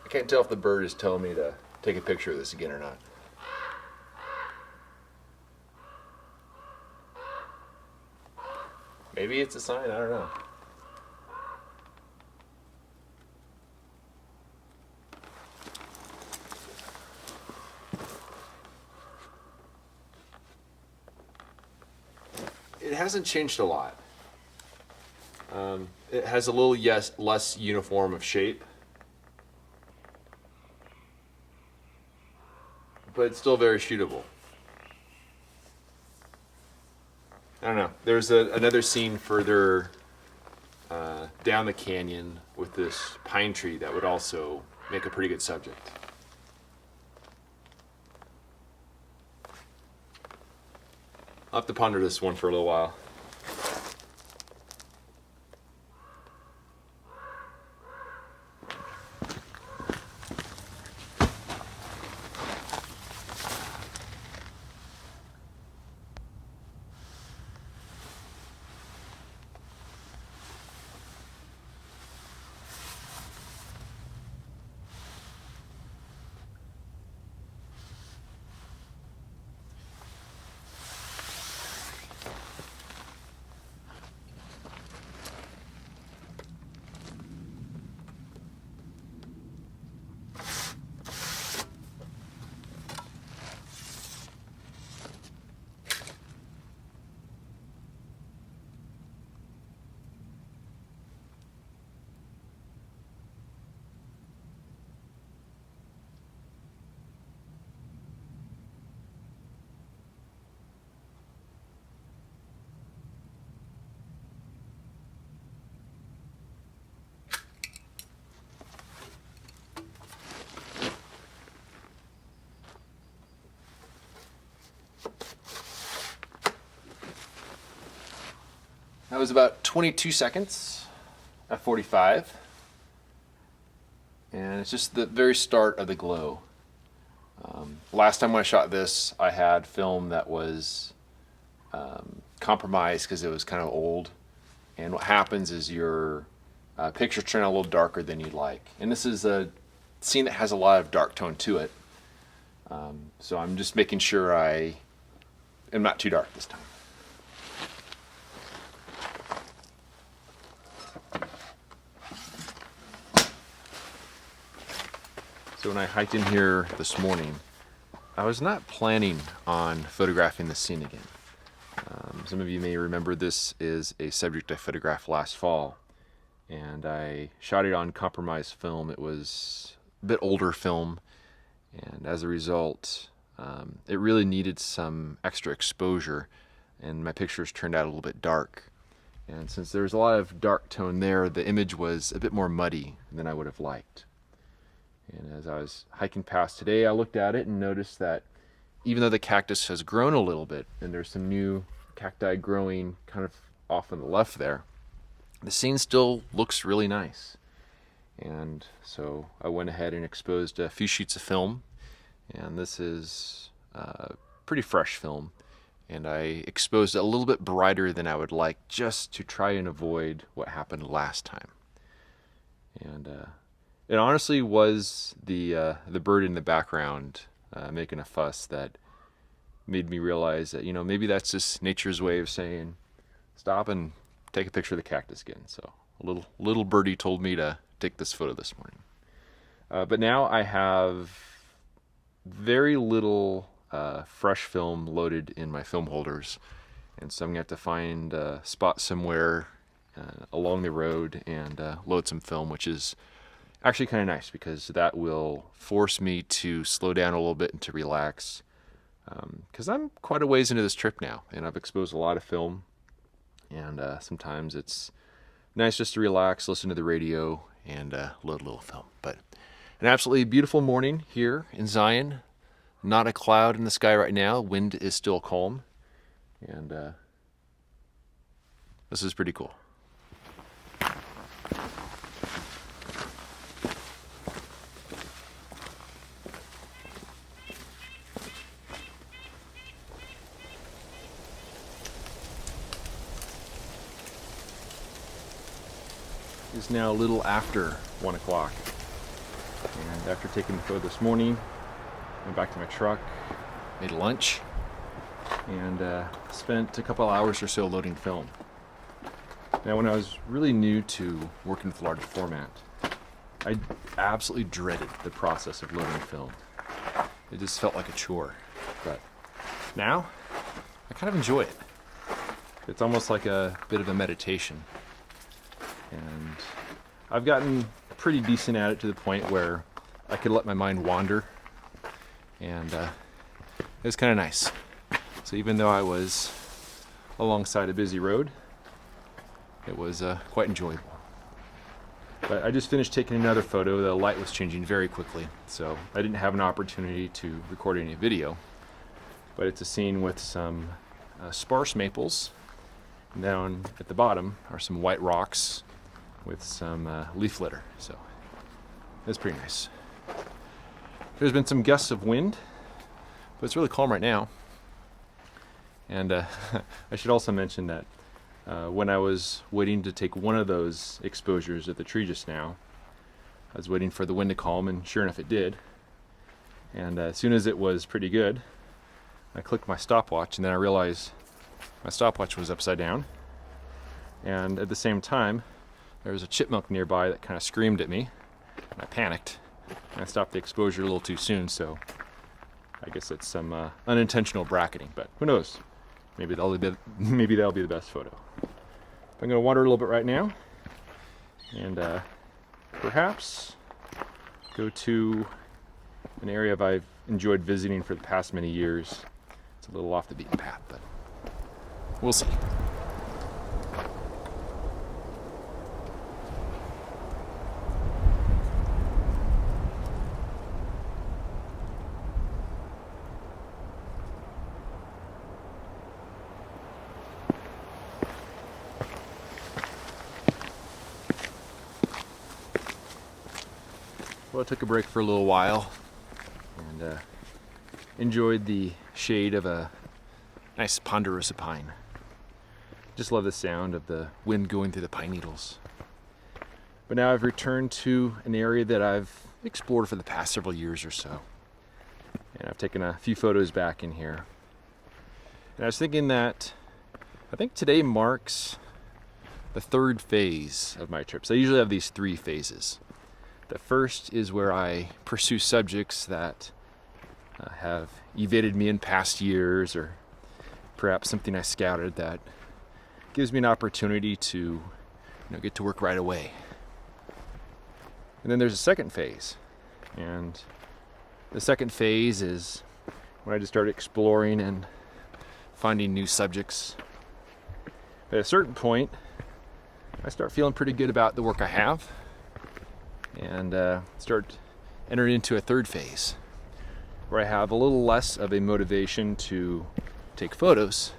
I can't tell if the bird is telling me to take a picture of this again or not. Maybe it's a sign, I don't know. It hasn't changed a lot. It has a little less uniform of shape, but it's still very shootable. I don't know. There's another scene further down the canyon with this pine tree that would also make a pretty good subject. I'll have to ponder this one for a little while. That was about 22 seconds at 45. And it's just the very start of the glow. Last time when I shot this, I had film that was compromised because it was kind of old. And what happens is your pictures turn out a little darker than you'd like. And this is a scene that has a lot of dark tone to it. So I'm just making sure I am not too dark this time. So when I hiked in here this morning, I was not planning on photographing this scene again. Some of you may remember this is a subject I photographed last fall, and I shot it on compromised film. It was a bit older film, and as a result, it really needed some extra exposure, and my pictures turned out a little bit dark. And since there was a lot of dark tone there, the image was a bit more muddy than I would have liked. And as I was hiking past today, I looked at it and noticed that even though the cactus has grown a little bit, and there's some new cacti growing kind of off on the left there, the scene still looks really nice. And so I went ahead and exposed a few sheets of film, and this is pretty fresh film. And I exposed it a little bit brighter than I would like, just to try and avoid what happened last time. And it honestly was the bird in the background making a fuss that made me realize that, maybe that's just nature's way of saying, stop and take a picture of the cactus again. So a little birdie told me to take this photo this morning. But now I have very little fresh film loaded in my film holders. And so I'm going to have to find a spot somewhere along the road and load some film, which is actually kind of nice because that will force me to slow down a little bit and to relax. Because I'm quite a ways into this trip now, and I've exposed a lot of film. And sometimes it's nice just to relax, listen to the radio, and load a little film. But an absolutely beautiful morning here in Zion. Not a cloud in the sky right now. Wind is still calm. And this is pretty cool. It's now a little after 1 o'clock. And after taking the photo this morning, went back to my truck, made lunch, and spent a couple hours or so loading film. Now, when I was really new to working with large format, I absolutely dreaded the process of loading film. It just felt like a chore. But now, I kind of enjoy it. It's almost like a bit of a meditation. And I've gotten pretty decent at it to the point where I could let my mind wander. And it was kind of nice. So even though I was alongside a busy road, it was quite enjoyable. But I just finished taking another photo. The light was changing very quickly, so I didn't have an opportunity to record any video. But it's a scene with some sparse maples. Down at the bottom are some white rocks with some leaf litter, so it's pretty nice. There's been some gusts of wind, but it's really calm right now. And I should also mention that when I was waiting to take one of those exposures at the tree just now, I was waiting for the wind to calm, and sure enough it did. And as soon as it was pretty good, I clicked my stopwatch, and then I realized my stopwatch was upside down. And at the same time, there was a chipmunk nearby that kind of screamed at me, and I panicked. And I stopped the exposure a little too soon, so I guess it's some unintentional bracketing, but who knows? Maybe that'll be the best photo. I'm going to wander a little bit right now, and perhaps go to an area I've enjoyed visiting for the past many years. It's a little off the beaten path, but we'll see. Well, I took a break for a little while and enjoyed the shade of a nice ponderosa pine. Just love the sound of the wind going through the pine needles. But now I've returned to an area that I've explored for the past several years or so. And I've taken a few photos back in here. And I was thinking that I think today marks the third phase of my trips. I usually have these 3 phases. The first is where I pursue subjects that have evaded me in past years, or perhaps something I scouted that gives me an opportunity to get to work right away. And then there's a second phase. And the second phase is when I just start exploring and finding new subjects. But at a certain point, I start feeling pretty good about the work I have, and start entering into a third phase where I have a little less of a motivation to take photos,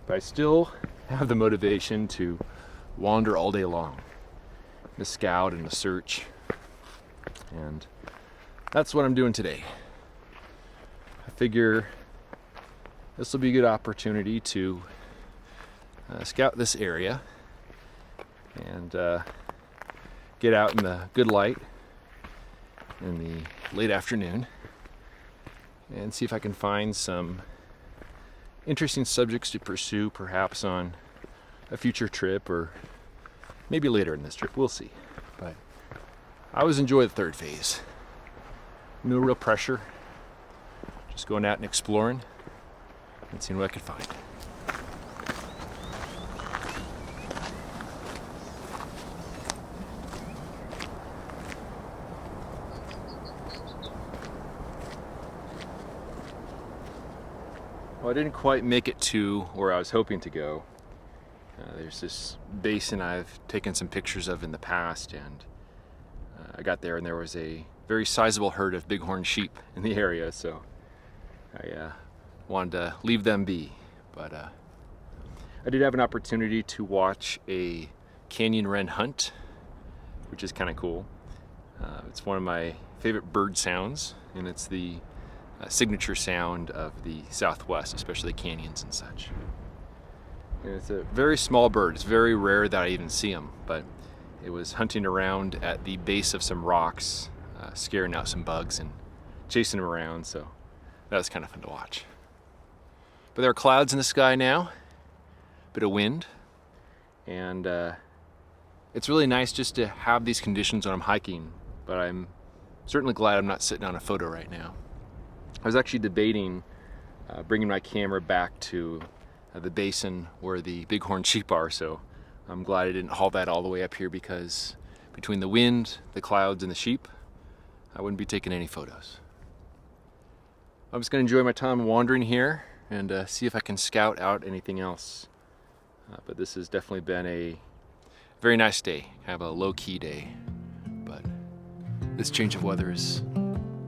but I still have the motivation to wander all day long, to scout and to search. And that's what I'm doing today. I figure this will be a good opportunity to scout this area and get out in the good light in the late afternoon and see if I can find some interesting subjects to pursue, perhaps on a future trip or maybe later in this trip. We'll see. But I always enjoy the third phase. No real pressure. Just going out and exploring and seeing what I could find. Well, I didn't quite make it to where I was hoping to go. There's this basin I've taken some pictures of in the past, and I got there and there was a very sizable herd of bighorn sheep in the area, so I wanted to leave them be. But I did have an opportunity to watch a canyon wren hunt, which is kind of cool. It's one of my favorite bird sounds, and it's the signature sound of the Southwest, especially canyons and such. And it's a very small bird. It's very rare that I even see them, but it was hunting around at the base of some rocks scaring out some bugs and chasing them around, so that was kind of fun to watch. But there are clouds in the sky now, a bit of wind, and it's really nice just to have these conditions when I'm hiking, but I'm certainly glad I'm not sitting on a photo right now. I was actually debating bringing my camera back to the basin where the bighorn sheep are, so I'm glad I didn't haul that all the way up here, because between the wind, the clouds, and the sheep, I wouldn't be taking any photos. I'm just going to enjoy my time wandering here and see if I can scout out anything else. But this has definitely been a very nice day, kind of a low-key day, but this change of weather is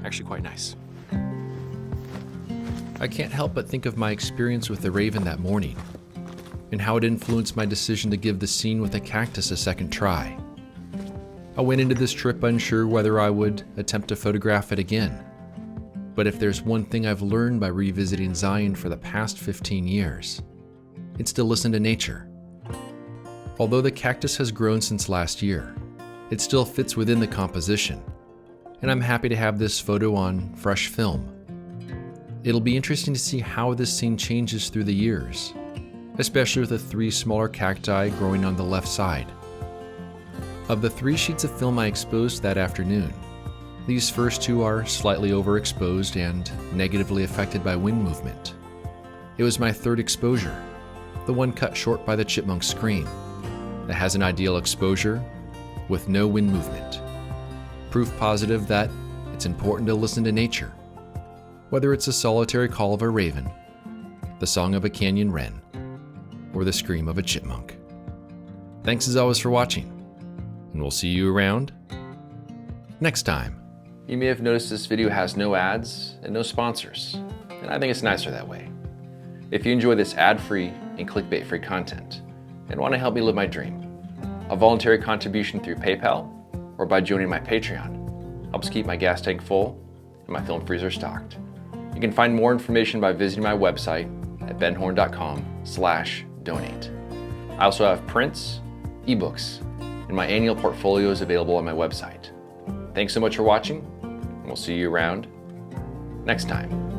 actually quite nice. I can't help but think of my experience with the raven that morning and how it influenced my decision to give the scene with the cactus a second try. I went into this trip unsure whether I would attempt to photograph it again. But if there's one thing I've learned by revisiting Zine for the past 15 years, it's to listen to nature. Although the cactus has grown since last year, it still fits within the composition, and I'm happy to have this photo on fresh film. It'll be interesting to see how this scene changes through the years, especially with the 3 smaller cacti growing on the left side. Of the 3 sheets of film I exposed that afternoon, these first 2 are slightly overexposed and negatively affected by wind movement. It was my 3rd exposure, the one cut short by the chipmunk scream, that has an ideal exposure with no wind movement. Proof positive that it's important to listen to nature, whether it's a solitary call of a raven, the song of a canyon wren, or the scream of a chipmunk. Thanks as always for watching, and we'll see you around next time. You may have noticed this video has no ads and no sponsors, and I think it's nicer that way. If you enjoy this ad-free and clickbait-free content and want to help me live my dream, a voluntary contribution through PayPal or by joining my Patreon helps keep my gas tank full and my film freezer stocked. You can find more information by visiting my website at benhorne.com/donate. I also have prints, ebooks, and my annual portfolio is available on my website. Thanks so much for watching, and we'll see you around next time.